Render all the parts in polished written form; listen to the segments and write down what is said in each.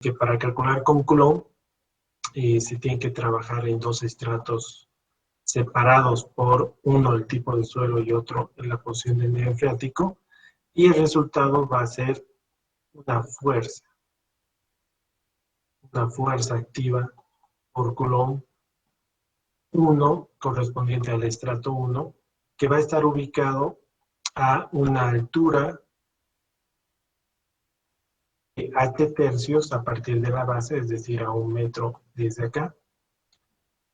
que para calcular con Coulomb se tiene que trabajar en dos estratos separados por uno el tipo de suelo y otro en la posición del medio freático, y el resultado va a ser una fuerza activa por Coulomb 1 correspondiente al estrato 1, que va a estar ubicado a una altura de h tercios a partir de la base, es decir, a 1 metro desde acá,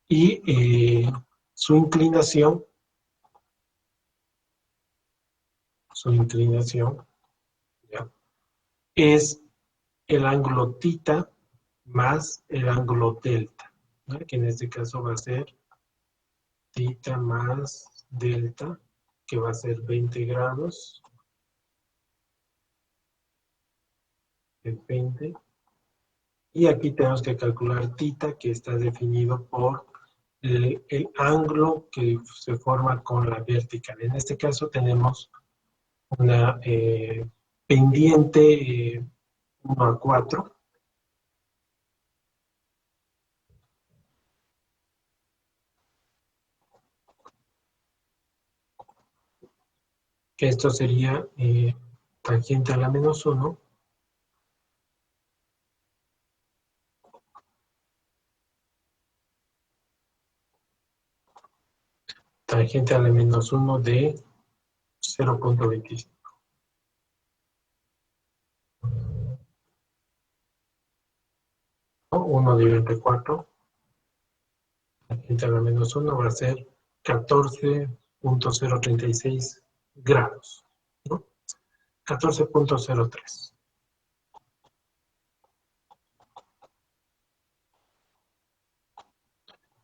y su inclinación ¿ya? Es el ángulo tita más el ángulo delta, ¿no? Que en este caso va a ser tita más delta, que va a ser 20 grados, de 20. Y aquí tenemos que calcular tita, que está definido por el ángulo que se forma con la vertical. En este caso tenemos una pendiente 1 a 4, que esto sería tangente a la menos 1, tangente a la menos 1 de 0.25. 1 dividido entre 4, tangente a la menos 1 va a ser 14.036 grados, ¿no? 14.03.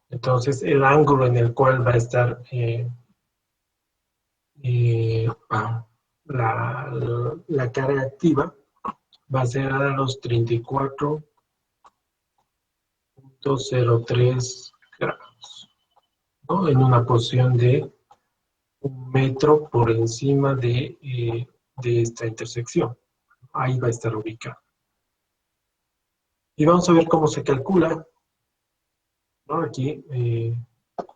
Entonces, el ángulo en el cual va a estar la carga activa va a ser a los 34.03 grados, ¿no? En una posición de 1 metro por encima de esta intersección. Ahí va a estar ubicado. Y vamos a ver cómo se calcula, ¿no? Aquí,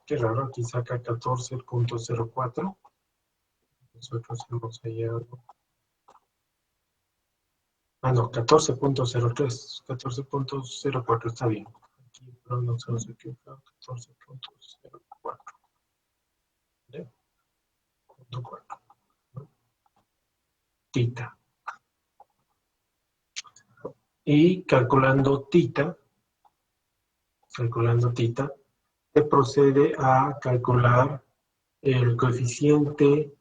qué raro, aquí saca 14.04. Nosotros hemos hallado. Ah, no, 14.03, 14.04 está bien. Aquí pero nos hemos equivocado, 14.04. ¿Vale? Punto 4. Tita. Y calculando tita, se procede a calcular el coeficiente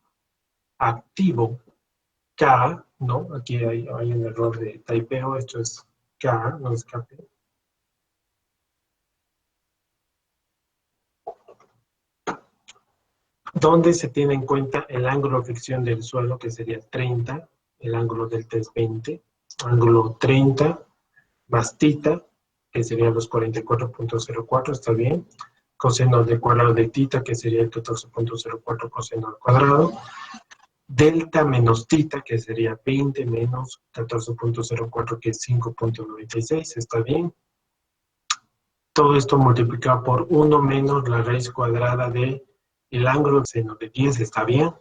activo K, ¿no? Aquí hay un error de typeo, esto es K, no es KP. Donde se tiene en cuenta el ángulo de fricción del suelo, que sería 30, el ángulo delta es 20, ángulo 30 más tita, que sería los 44.04, está bien, coseno del cuadrado de tita, que sería el 14.04 coseno al cuadrado, delta menos tita, que sería 20 menos 14.04, que es 5.96, está bien. Todo esto multiplicado por 1 menos la raíz cuadrada de el ángulo seno de 10, está bien.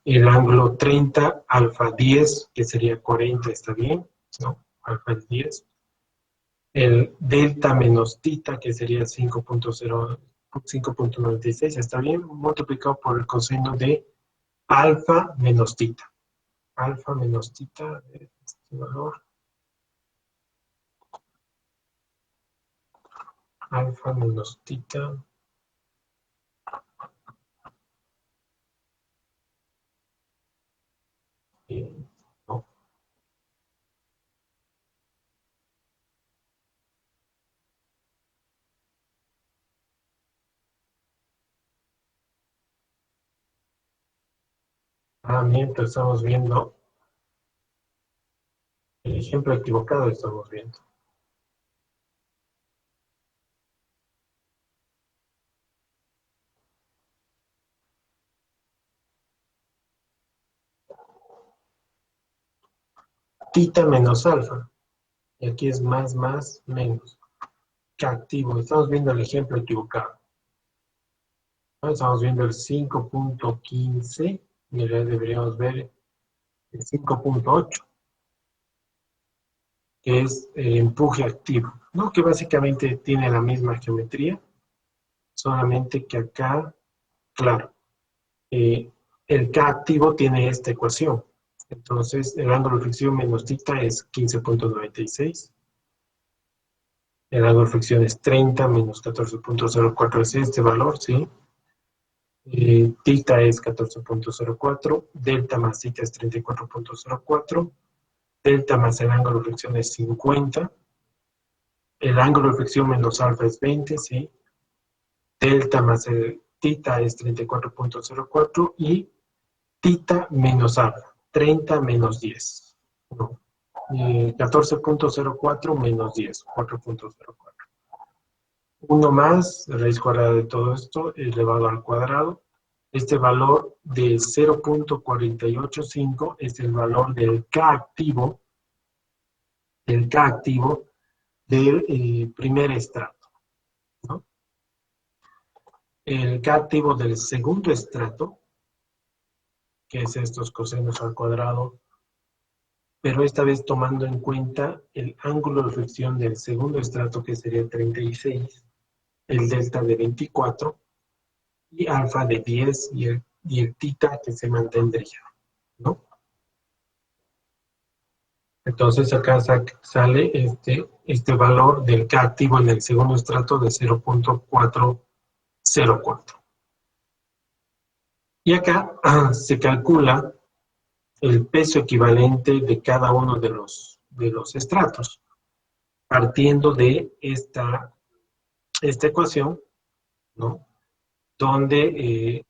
El ángulo 30, alfa 10, que sería 40, está bien, ¿no? Alfa es 10. El delta menos tita, que sería 5.96, está bien, multiplicado por el coseno de alfa menos tita. Alfa menos tita, este valor, alfa menos tita, no. Mientras estamos viendo el ejemplo equivocado, estamos viendo. Tita menos alfa. Y aquí es más, menos. K activo. Estamos viendo el ejemplo equivocado. ¿No? Estamos viendo el 5.15. Y en realidad deberíamos ver el 5.8, que es empuje activo, ¿no? Que básicamente tiene la misma geometría, solamente que acá, claro, eh, el K activo tiene esta ecuación. Entonces, el ángulo de fricción menos θ es 15.96. El ángulo de fricción es 30 menos 14.04, es este valor, ¿sí? Θ es 14.04, delta más θ es 34.04, delta más el ángulo de fricción es 50, el ángulo de fricción menos alfa es 20, ¿sí? Delta más el θ es 34.04 y θ menos alfa, 30 menos 10. No. 14.04 menos 10, 4.04. 1 más, raíz cuadrada de todo esto, elevado al cuadrado. Este valor de 0.485 es el valor del K activo del primer estrato, ¿no? El K activo del segundo estrato, que es estos cosenos al cuadrado, pero esta vez tomando en cuenta el ángulo de fricción del segundo estrato, que sería 36, el delta de 24, y alfa de 10 y el θ que se mantendría, ¿no? Entonces acá sale este valor del K activo en el segundo estrato de 0.404. Y acá se calcula el peso equivalente de cada uno de los estratos, partiendo de esta ecuación, ¿no? Donde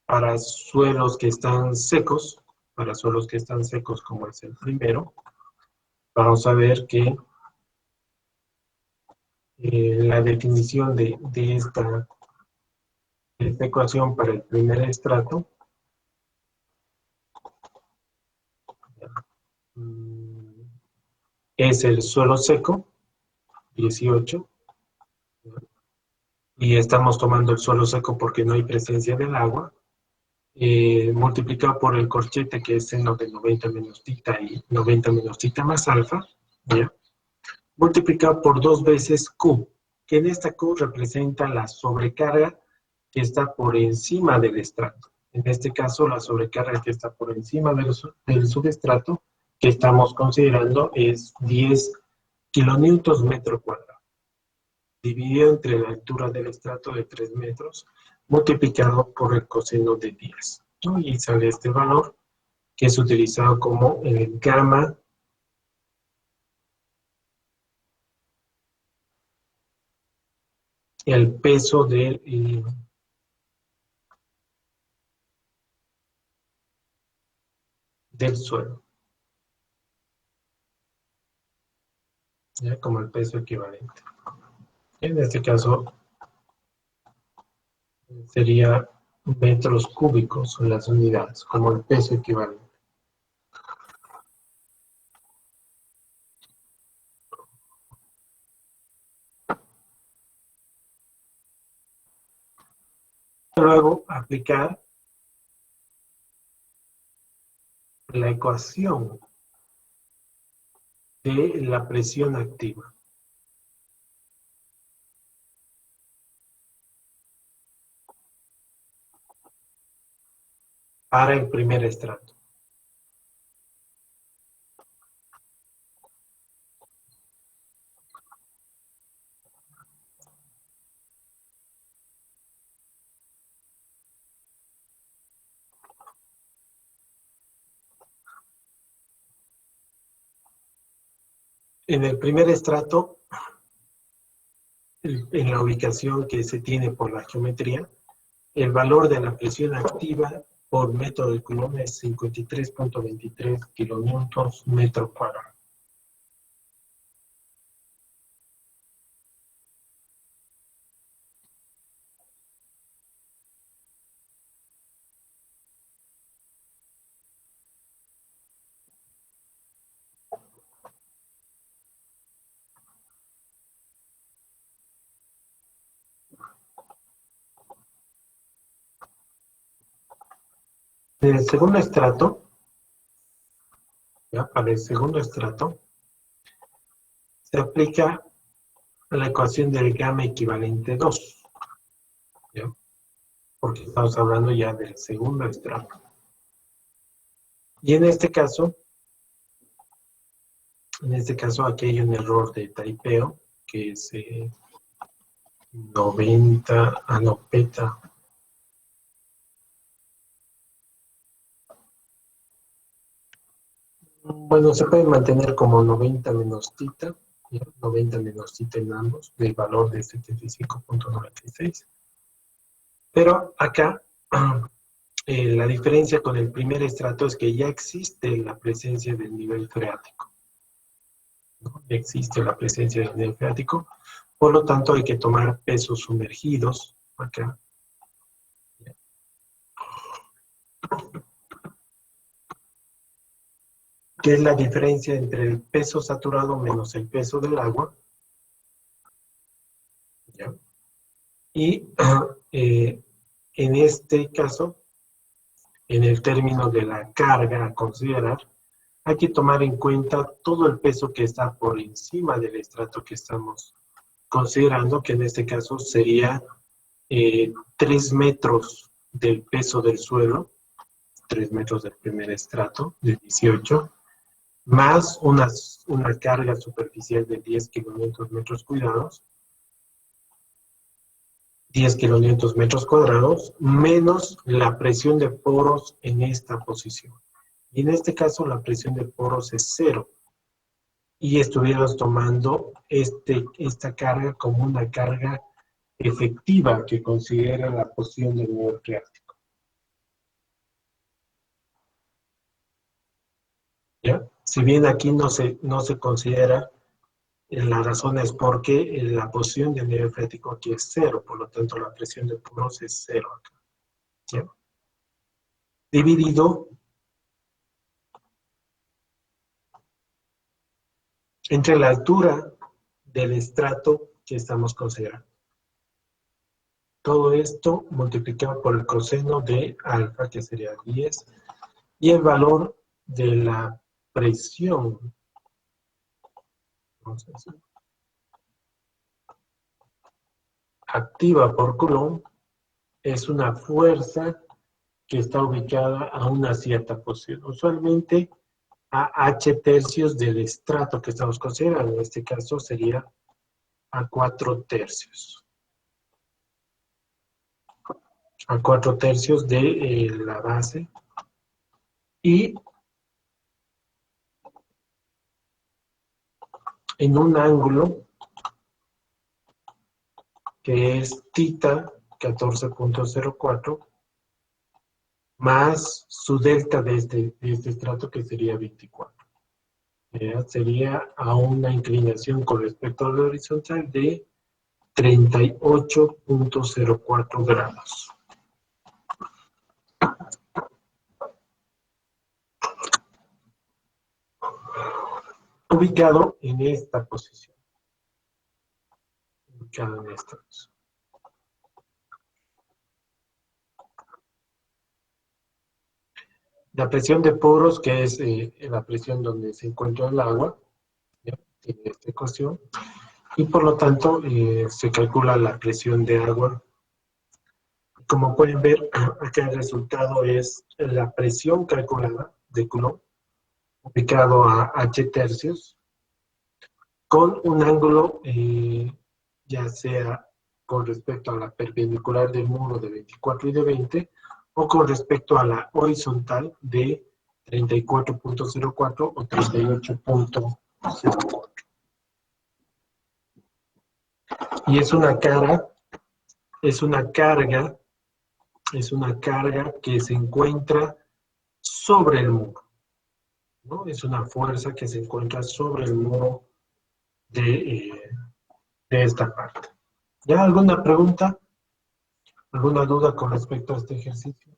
para suelos que están secos, como es el primero, vamos a ver que la definición de esta ecuación para el primer estrato mm, es el suelo seco, 18, y estamos tomando el suelo seco porque no hay presencia del agua, multiplicado por el corchete, que es seno de 90 menos θ y 90 menos θ más alfa, ¿ya? Multiplicado por 2 veces Q, que en esta Q representa la sobrecarga que está por encima del estrato. En este caso, la sobrecarga que está por encima del subestrato que estamos considerando es 10 kilonewtons metro cuadrado, dividido entre la altura del estrato de 3 metros, multiplicado por el coseno de 10, ¿no? Y sale este valor, que es utilizado como gamma el peso del suelo, ¿ya? Como el peso equivalente. En este caso sería metros cúbicos en las unidades, como el peso equivalente. Luego aplicar la ecuación de la presión activa para el primer estrato. En el primer estrato, en la ubicación que se tiene por la geometría, el valor de la presión activa por metro de Coulomb es 53.23 kilonewtons metro cuadrado. En el segundo estrato, ¿ya? Para el segundo estrato, se aplica la ecuación del gamma equivalente 2, ¿ya? Porque estamos hablando ya del segundo estrato. Y en este caso aquí hay un error de typeo, que es 90, no, beta. Bueno, se puede mantener como 90 menos tita, ¿ya? 90 menos tita en ambos, del valor de 75.96. Pero acá la diferencia con el primer estrato es que ya existe la presencia del nivel freático, ¿no? Ya existe la presencia del nivel freático, por lo tanto hay que tomar pesos sumergidos acá. ¿Qué es la diferencia entre el peso saturado menos el peso del agua? ¿Ya? Y en este caso, en el término de la carga a considerar, hay que tomar en cuenta todo el peso que está por encima del estrato que estamos considerando, que en este caso sería 3 metros del peso del suelo, 3 metros del primer estrato, de 18, más una carga superficial de 10 kilonewton metros cuadrados, 10 kilonewton metros cuadrados, menos la presión de poros en esta posición. Y en este caso la presión de poros es cero. Y estuviéramos tomando esta carga como una carga efectiva que considera la posición del nivel freático. ¿Ya? Si bien aquí no se considera, la razón es porque la posición del nivel freático aquí es cero, por lo tanto la presión de poros es cero acá. ¿Ya? Dividido entre la altura del estrato que estamos considerando. Todo esto multiplicado por el coseno de alfa, que sería 10, y el valor de la presión, vamos a decir, activa por Coulomb, es una fuerza que está ubicada a una cierta posición. Usualmente a h tercios del estrato que estamos considerando. En este caso sería a 4 tercios. A 4 tercios de la base. Y en un ángulo que es tita 14.04 más su delta de este estrato que sería 24. Sería a una inclinación con respecto al horizontal de 38.04 grados. Ubicado en esta posición. Ubicado en esta posición. La presión de poros, que es la presión donde se encuentra el agua, ¿ya? Tiene esta ecuación, y por lo tanto se calcula la presión de agua. Como pueden ver, acá el resultado es la presión calculada de Coulomb, ubicado a h tercios, con un ángulo, ya sea con respecto a la perpendicular del muro de 24 y de 20, o con respecto a la horizontal de 34.04 o 38.04. Y es una carga, es una carga que se encuentra sobre el muro, ¿no? Es una fuerza que se encuentra sobre el muro de esta parte. ¿Ya alguna pregunta? ¿Alguna duda con respecto a este ejercicio?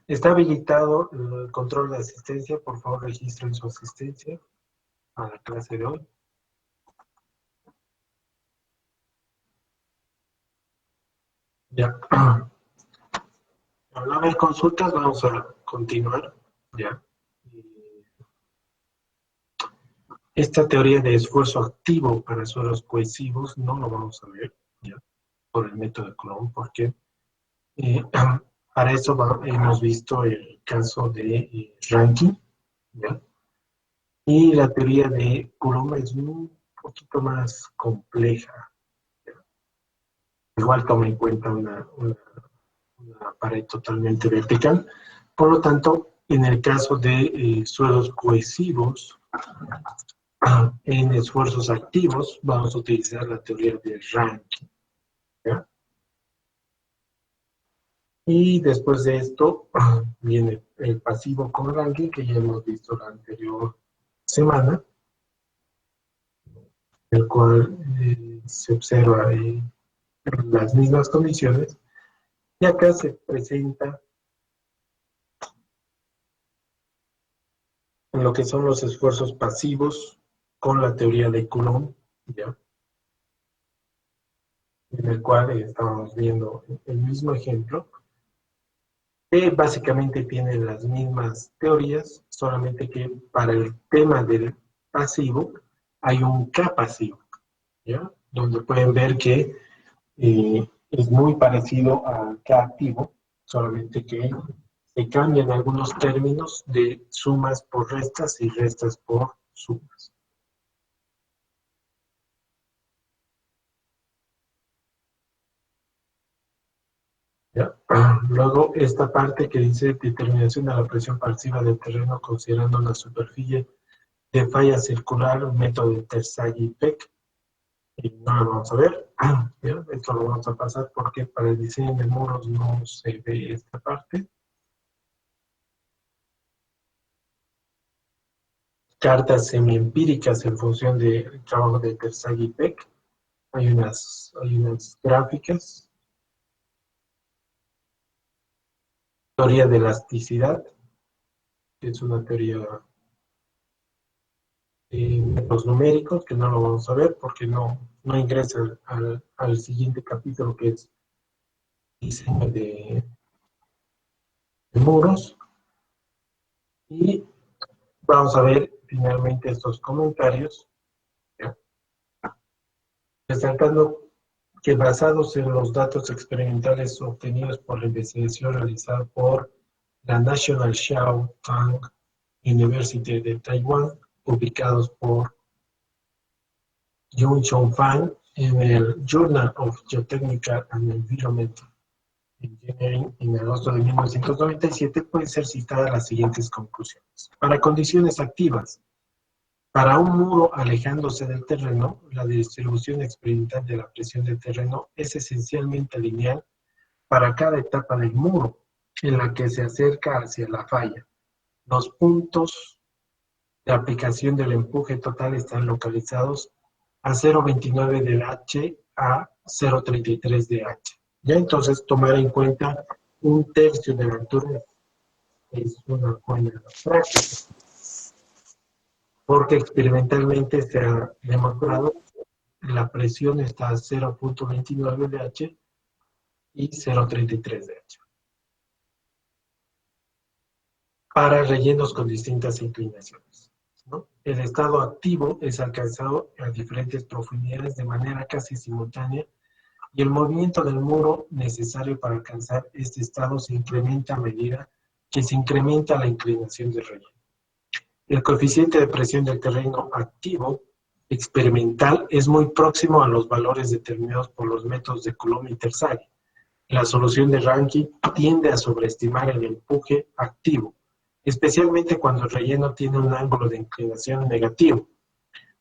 Está habilitado el control de asistencia. Por favor, registren su asistencia a la clase de hoy. Ya. Al no haber consultas, vamos a continuar. Ya. Esta teoría de esfuerzo activo para suelos cohesivos no lo vamos a ver, ya, por el método de Coulomb, porque para eso hemos visto el caso de Rankine, ¿ya? Y la teoría de Coulomb es un poquito más compleja. ¿Ya? Igual toma en cuenta una pared totalmente vertical. Por lo tanto, en el caso de suelos cohesivos, en esfuerzos activos, vamos a utilizar la teoría de Rankine. ¿Ya? Y después de esto viene el pasivo con Rankine, que ya hemos visto la anterior semana, el cual se observa las mismas condiciones, y acá se presenta en lo que son los esfuerzos pasivos con la teoría de Coulomb, ¿ya? En el cual estábamos viendo el mismo ejemplo, que básicamente tiene las mismas teorías, solamente que para el tema del pasivo hay un K pasivo, ¿ya? Donde pueden ver que es muy parecido al K activo, solamente que se cambian algunos términos de sumas por restas y restas por sumas. ¿Ya? Luego, esta parte que dice determinación de la presión pasiva del terreno considerando la superficie de falla circular, método de Terzaghi-Peck, y no lo vamos a ver. ¿Ya? Esto lo vamos a pasar porque para el diseño de muros no se ve esta parte. Cartas semiempíricas en función del trabajo de Terzaghi-Peck. Hay unas gráficas. Teoría de elasticidad, que es una teoría de métodos numéricos, que no lo vamos a ver porque no ingresa al siguiente capítulo, que es diseño de muros. Y vamos a ver finalmente estos comentarios, ¿ya? Destacando que basados en los datos experimentales obtenidos por la investigación realizada por la National Xiao Tang University de Taiwán, publicados por Yun Chongfang en el Journal of Geotechnical and Environmental Engineering en agosto de 1997, pueden ser citadas las siguientes conclusiones. Para condiciones activas, para un muro alejándose del terreno, la distribución experimental de la presión del terreno es esencialmente lineal para cada etapa del muro en la que se acerca hacia la falla. Los puntos de aplicación del empuje total están localizados a 0,29 de H a 0,33 de H. Ya entonces tomar en cuenta un tercio de la altura es una buena práctica, porque experimentalmente se ha demostrado la presión está a 0,29 de H y 0,33 de H. Para rellenos con distintas inclinaciones, ¿no? El estado activo es alcanzado a diferentes profundidades de manera casi simultánea y el movimiento del muro necesario para alcanzar este estado se incrementa a medida que se incrementa la inclinación del relleno. El coeficiente de presión del terreno activo experimental es muy próximo a los valores determinados por los métodos de Coulomb y Terzaghi. La solución de Rankine tiende a sobreestimar el empuje activo, especialmente cuando el relleno tiene un ángulo de inclinación negativo.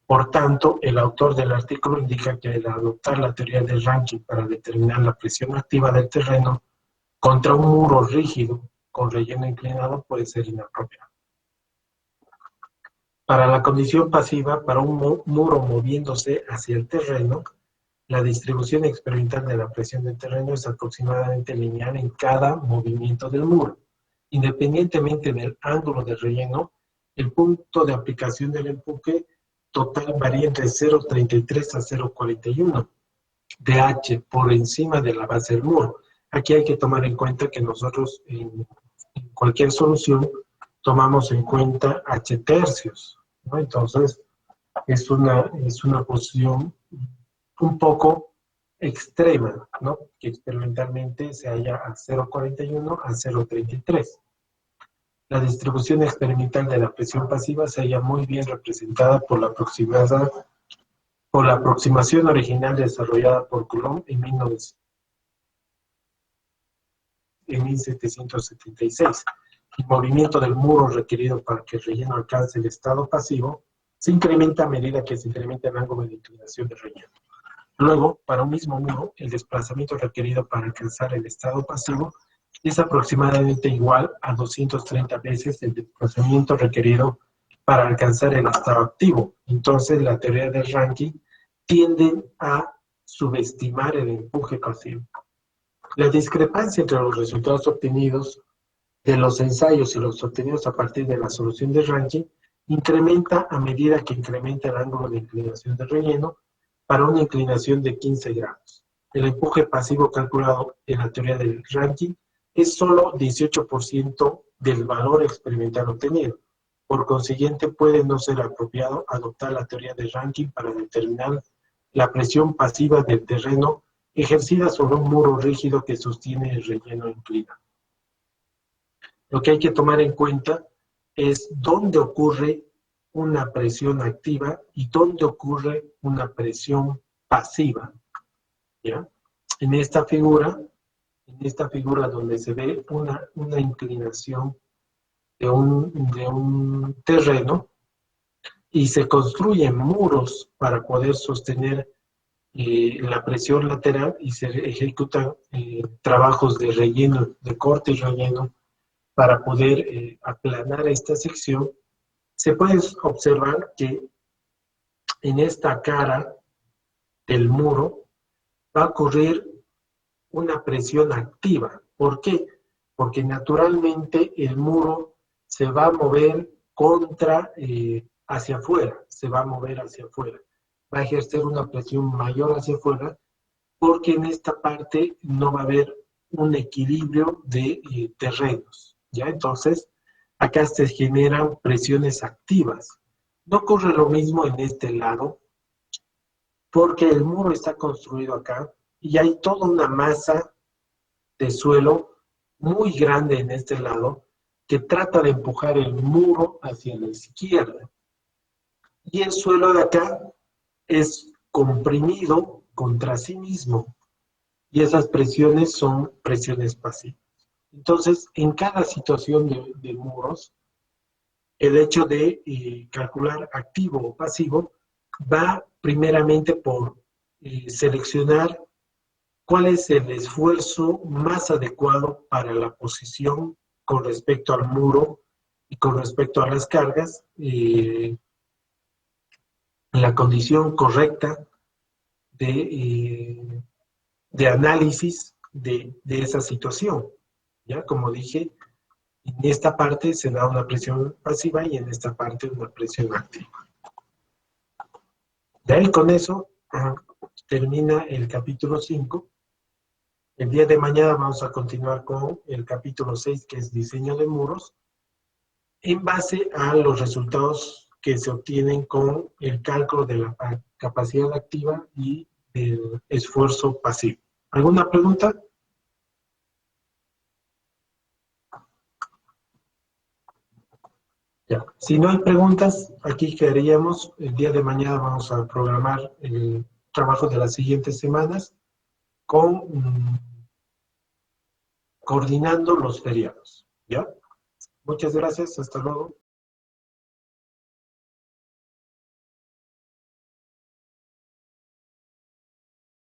Por tanto, el autor del artículo indica que al adoptar la teoría de Rankine para determinar la presión activa del terreno contra un muro rígido con relleno inclinado puede ser inapropiado. Para la condición pasiva, para un muro moviéndose hacia el terreno, la distribución experimental de la presión del terreno es aproximadamente lineal en cada movimiento del muro. independientemente del ángulo de relleno, el punto de aplicación del empuje total varía entre 0,33 a 0,41 de H por encima de la base del muro. Aquí hay que tomar en cuenta que nosotros en cualquier solución tomamos en cuenta H tercios, ¿no? Entonces, es una posición un poco extrema, ¿no? Que experimentalmente se halla a 0,41 a 0,33. La distribución experimental de la presión pasiva se halla muy bien representada por la aproximación original desarrollada por Coulomb en 1776. El movimiento del muro requerido para que el relleno alcance el estado pasivo se incrementa a medida que se incrementa el ángulo de inclinación del relleno. Luego, para un mismo muro, el desplazamiento requerido para alcanzar el estado pasivo es aproximadamente igual a 230 veces el desplazamiento requerido para alcanzar el estado activo. Entonces, la teoría de Rankine tiende a subestimar el empuje pasivo. La discrepancia entre los resultados obtenidos de los ensayos y los obtenidos a partir de la solución de Rankine incrementa a medida que incrementa el ángulo de inclinación del relleno para una inclinación de 15 grados. El empuje pasivo calculado en la teoría de Rankine es solo 18% del valor experimental obtenido. Por consiguiente, puede no ser apropiado adoptar la teoría de Rankine para determinar la presión pasiva del terreno ejercida sobre un muro rígido que sostiene el relleno inclinado. Lo que hay que tomar en cuenta es dónde ocurre una presión activa y dónde ocurre una presión pasiva, ¿ya? En esta figura donde se ve una inclinación de un terreno y se construyen muros para poder sostener la presión lateral y se ejecutan trabajos de relleno, de corte y relleno para poder aplanar esta sección. Se puede observar que en esta cara del muro va a ocurrir una presión activa. ¿Por qué? Porque naturalmente el muro se va a mover hacia afuera, se va a mover hacia afuera. Va a ejercer una presión mayor hacia afuera porque en esta parte no va a haber un equilibrio de terrenos, ¿ya? Entonces, acá se generan presiones activas. No ocurre lo mismo en este lado, porque el muro está construido acá y hay toda una masa de suelo muy grande en este lado que trata de empujar el muro hacia la izquierda. Y el suelo de acá es comprimido contra sí mismo. Y esas presiones son presiones pasivas. Entonces, en cada situación de muros, el hecho de calcular activo o pasivo va primeramente por seleccionar cuál es el esfuerzo más adecuado para la posición con respecto al muro y con respecto a las cargas, la condición correcta de análisis de esa situación. ¿Ya? Como dije, en esta parte se da una presión pasiva y en esta parte una presión activa. De ahí con eso termina el capítulo 5. El día de mañana vamos a continuar con el capítulo 6, que es diseño de muros, en base a los resultados que se obtienen con el cálculo de la capacidad activa y el esfuerzo pasivo. ¿Alguna pregunta? Ya. Si no hay preguntas, aquí quedaríamos. El día de mañana vamos a programar el trabajo de las siguientes semanas coordinando los feriados. ¿Ya? Muchas gracias. Hasta luego.